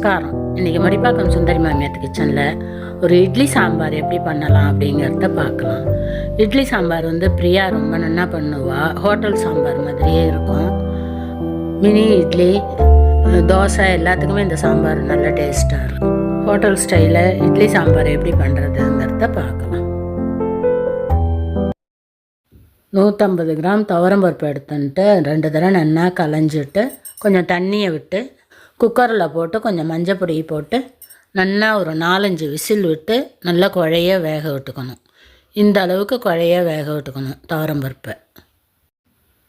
நமஸ்காரம். இன்றைக்கி மடிப்பாக்கம் சுந்தரி மாமியார் கிச்சனில் ஒரு இட்லி சாம்பார் எப்படி பண்ணலாம் அப்படிங்கிறத பார்க்கலாம். இட்லி சாம்பார் பிரியா ரொம்ப நல்லா பண்ணுவா. ஹோட்டல் சாம்பார் மாதிரியே இருக்கும். மினி இட்லி, தோசை எல்லாத்துக்குமே இந்த சாம்பார் நல்ல டேஸ்ட்டாக இருக்கும். ஹோட்டல் ஸ்டைலில் இட்லி சாம்பார் எப்படி பண்ணுறதுங்கிறத பார்க்கலாம். 150 கிராம் துவரம்பருப்பு எடுத்துன்ட்டு 2 தடவை நல்லா களைஞ்சிட்டு கொஞ்சம் தண்ணியை விட்டு குக்கரில் போட்டு கொஞ்சம் மஞ்சள் பொடி போட்டு நல்லா ஒரு 4-5 விசில் விட்டு நல்லா குழைய வேக விட்டுக்கணும். இந்த அளவுக்கு குழைய வேக விட்டுக்கணும் துவரம்பருப்பை.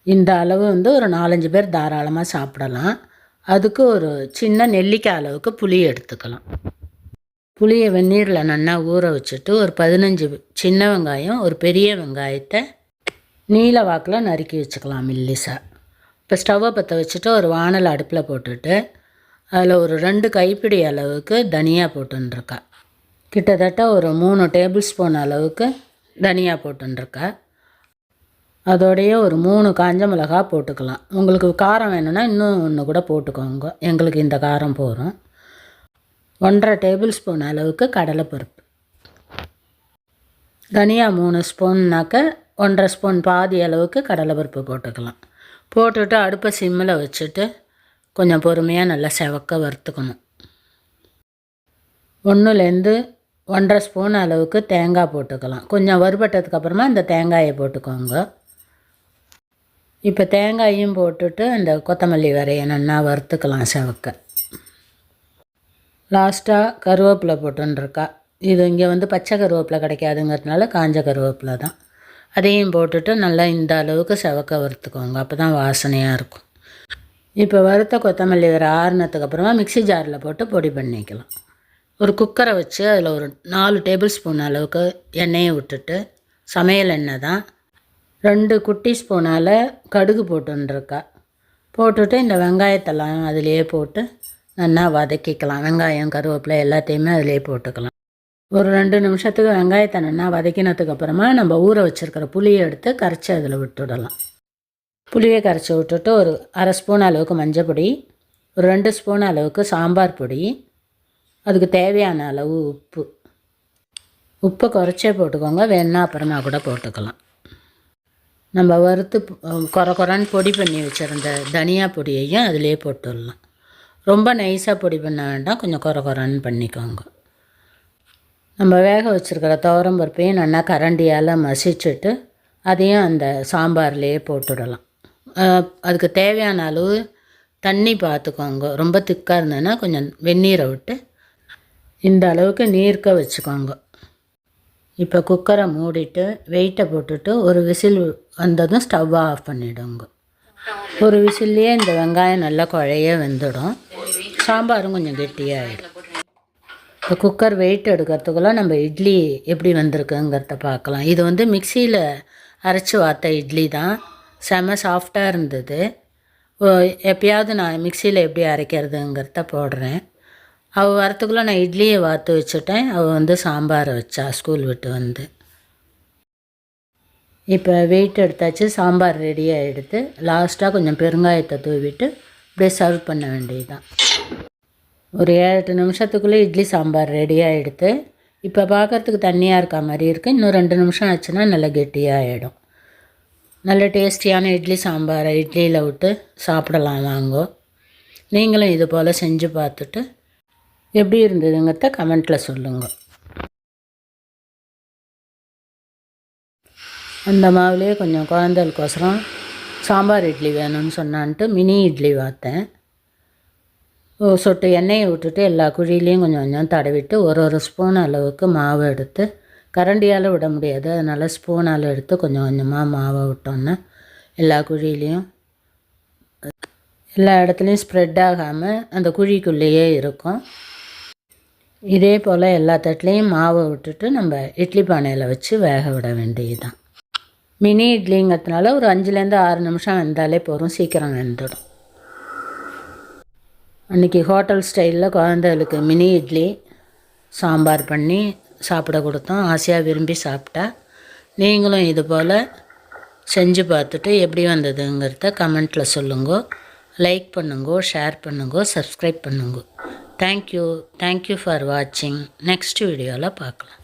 இந்த அளவு ஒரு 4-5 பேர் தாராளமாக சாப்பிடலாம். அதுக்கு ஒரு சின்ன நெல்லிக்காய் அளவுக்கு புளி எடுத்துக்கலாம். புளியை வெந்நீரில் நல்லா ஊற வச்சுட்டு ஒரு 15 சின்ன வெங்காயம், ஒரு பெரிய வெங்காயத்தை நீல வாக்கில் நறுக்கி வச்சுக்கலாம் மெல்லிசா. இப்போ ஸ்டவ்வை பற்ற வச்சுட்டு ஒரு வானல் அடுப்பில் போட்டுட்டு அதில் ஒரு 2 கைப்பிடி அளவுக்கு தனியா போட்டுருக்கா. கிட்டத்தட்ட ஒரு 3 டேபிள் ஸ்பூன் அளவுக்கு தனியா போட்டுருக்கா. அதோடைய ஒரு 3 காஞ்ச மிளகா போட்டுக்கலாம். உங்களுக்கு காரம் வேணும்னா இன்னும் ஒன்று கூட போட்டுக்கோங்க. எங்களுக்கு இந்த காரம் போகும். 1.5 டேபிள் ஸ்பூன் அளவுக்கு கடலைப்பருப்பு. தனியா 3 ஸ்பூன்னாக்க 1.5 ஸ்பூன் பாதி அளவுக்கு கடலைப்பருப்பு போட்டுக்கலாம். போட்டுட்டு அடுப்பை சிம்மில் வச்சுட்டு கொஞ்சம் பொறுமையாக நல்லா செவக்க வறுத்துக்கணும். 1லேருந்து 1.5 ஸ்பூன் அளவுக்கு தேங்காய் போட்டுக்கலாம். கொஞ்சம் வறுபட்டதுக்கப்புறமா இந்த தேங்காயை போட்டுக்கோங்க. இப்போ தேங்காயும் போட்டுட்டு அந்த கொத்தமல்லி வரையை நல்லா வறுத்துக்கலாம் செவக்க. லாஸ்ட்டாக கருவேப்பிலை போட்டுருக்கா. இது இங்கே பச்சை கருவேப்பிலை கிடைக்காதுங்கிறதுனால காஞ்ச கருவேப்பிலை தான். அதையும் போட்டுட்டு நல்லா இந்த அளவுக்கு செவக்க வறுத்துக்கோங்க. அப்போ தான் வாசனையாக இருக்கும். இப்போ வறுத்த கொத்தமல்லி வர ஆறுனதுக்கப்புறமா மிக்சி ஜாரில் போட்டு பொடி பண்ணிக்கலாம். ஒரு குக்கரை வச்சு அதில் ஒரு 4 டேபிள் ஸ்பூன் அளவுக்கு எண்ணெயை விட்டுட்டு, சமையல் எண்ணெய் தான், 2 குட்டி ஸ்பூனால் கடுகு போட்டுருக்கா. போட்டுட்டு இந்த வெங்காயத்தெல்லாம் அதிலே போட்டு நல்லா வதக்கிக்கலாம். வெங்காயம், கருவேப்பிலை எல்லாத்தையுமே அதிலே போட்டுக்கலாம். ஒரு 2 நிமிஷத்துக்கு வெங்காயத்தை நல்லா வதக்கினதுக்கப்புறமா நம்ம ஊற வச்சுருக்கிற புளியை எடுத்து கரைச்சி அதில் விட்டுடலாம். புளியை கரைச்சி விட்டுட்டு ஒரு 1/2 ஸ்பூன் அளவுக்கு மஞ்சள் பொடி, ஒரு 2 ஸ்பூன் அளவுக்கு சாம்பார் பொடி, அதுக்கு தேவையான அளவு உப்பை குறைச்சே போட்டுக்கோங்க. வேணா அப்புறமா கூட போட்டுக்கலாம். நம்ம வறுத்து குறைன்னு பொடி பண்ணி வச்சுருந்த தனியா பொடியையும் அதிலே போட்டுடலாம். ரொம்ப நைஸாக பொடி பண்ண வேண்டாம், கொஞ்சம் குறைன்னு பண்ணிக்கோங்க. நம்ம வேக வச்சுருக்கிற துவரம்பருப்பையும் நல்லா கரண்டியால் மசிச்சுட்டு அதையும் அந்த சாம்பார்லேயே போட்டுடலாம். அதுக்கு தேவையான அளவு தண்ணி பார்த்துக்கோங்க. ரொம்ப திக்காக இருந்ததுன்னா கொஞ்சம் வெந்நீரை விட்டு இந்த அளவுக்கு நீர்க்க வச்சுக்கோங்க. இப்போ குக்கரை மூடிட்டு வெயிட்டை போட்டுட்டு ஒரு விசில் வந்ததும் ஸ்டவ்வை ஆஃப் பண்ணிவிடுங்க. ஒரு விசில்லையே இந்த வெங்காயம் நல்லா குழைய வெந்துடும். சாம்பாரும் கொஞ்சம் கெட்டியாகிடும். இப்போ குக்கர் வெயிட் எடுக்கிறதுக்குள்ளே நம்ம இட்லி எப்படி வந்திருக்குங்கிறத பார்க்கலாம். இது மிக்சியில் அரைச்சி வார்த்த இட்லி தான். செம சாஃப்டாக இருந்தது. எப்பயாவது நான் மிக்சியில் எப்படி அரைக்கிறதுங்கிறத போடுறேன். அவள் வரத்துக்குள்ளே நான் இட்லியை வார்த்து வச்சுட்டேன். அவள் சாம்பாரை வச்சா ஸ்கூல் விட்டு இப்போ வெயிட் எடுத்தாச்சு. சாம்பார் ரெடியாக எடுத்து லாஸ்ட்டாக கொஞ்சம் பெருங்காயத்தை தூவிட்டு அப்படியே சர்வ் பண்ண வேண்டியது தான். ஒரு 7-8 நிமிஷத்துக்குள்ளே இட்லி சாம்பார் ரெடியாக எடுத்து இப்போ பார்க்குறதுக்கு தண்ணியாக இருக்க மாதிரி இருக்குது. இன்னும் 2 நிமிஷம் ஆச்சுன்னா நல்லா கெட்டியாக ஆகிடும். நல்ல டேஸ்டியான இட்லி சாம்பாரை இட்லியில் விட்டு சாப்பிடலாம் வாங்கோ. நீங்களும் இது போல் செஞ்சு பார்த்துட்டு எப்படி இருந்ததுங்கிறத கமெண்ட்டில் சொல்லுங்கள். அந்த மாவுலேயே கொஞ்சம் குழந்தைகளுக்கோசரம் சாம்பார் இட்லி வேணும்னு சொன்னான்ட்டு மினி இட்லி வார்த்தேன். சொட்டு எண்ணெயை விட்டுட்டு எல்லா குழியிலையும் கொஞ்சம் கொஞ்சம் தடவிட்டு ஒரு ஸ்பூன் அளவுக்கு மாவு எடுத்து, கரண்டியால் விட முடியாது, அதனால் ஸ்பூனால் எடுத்து கொஞ்சம் கொஞ்சமாக மாவை விட்டோன்னா எல்லா குழியிலையும் எல்லா இடத்துலையும் ஸ்ப்ரெட் ஆகாமல் அந்த குழிக்குள்ளேயே இருக்கும். இதே போல் எல்லா தட்டுலேயும் மாவை விட்டுட்டு நம்ம இட்லி பானையில் வச்சு வேக விட வேண்டியது தான். மினி இட்லிங்கிறதுனால ஒரு 5லேருந்து 6 நிமிஷம் வெந்தாலே போதும், சீக்கிரம் வெந்துடும். அன்றைக்கி ஹோட்டல் ஸ்டைலில் குழந்தைகளுக்கு மினி இட்லி சாம்பார் பண்ணி சாப்பிட கொடுத்தோம். ஆசையாக விரும்பி சாப்பிட்டா. நீங்களும் இது போல் செஞ்சு பார்த்துட்டு எப்படி வந்ததுங்கிறத கமெண்ட்டில் சொல்லுங்க. லைக் பண்ணுங்க, ஷேர் பண்ணுங்க, சப்ஸ்கிரைப் பண்ணுங்க. தேங்க்யூ ஃபார் வாட்சிங். நெக்ஸ்ட் வீடியோவில் பார்க்கலாம்.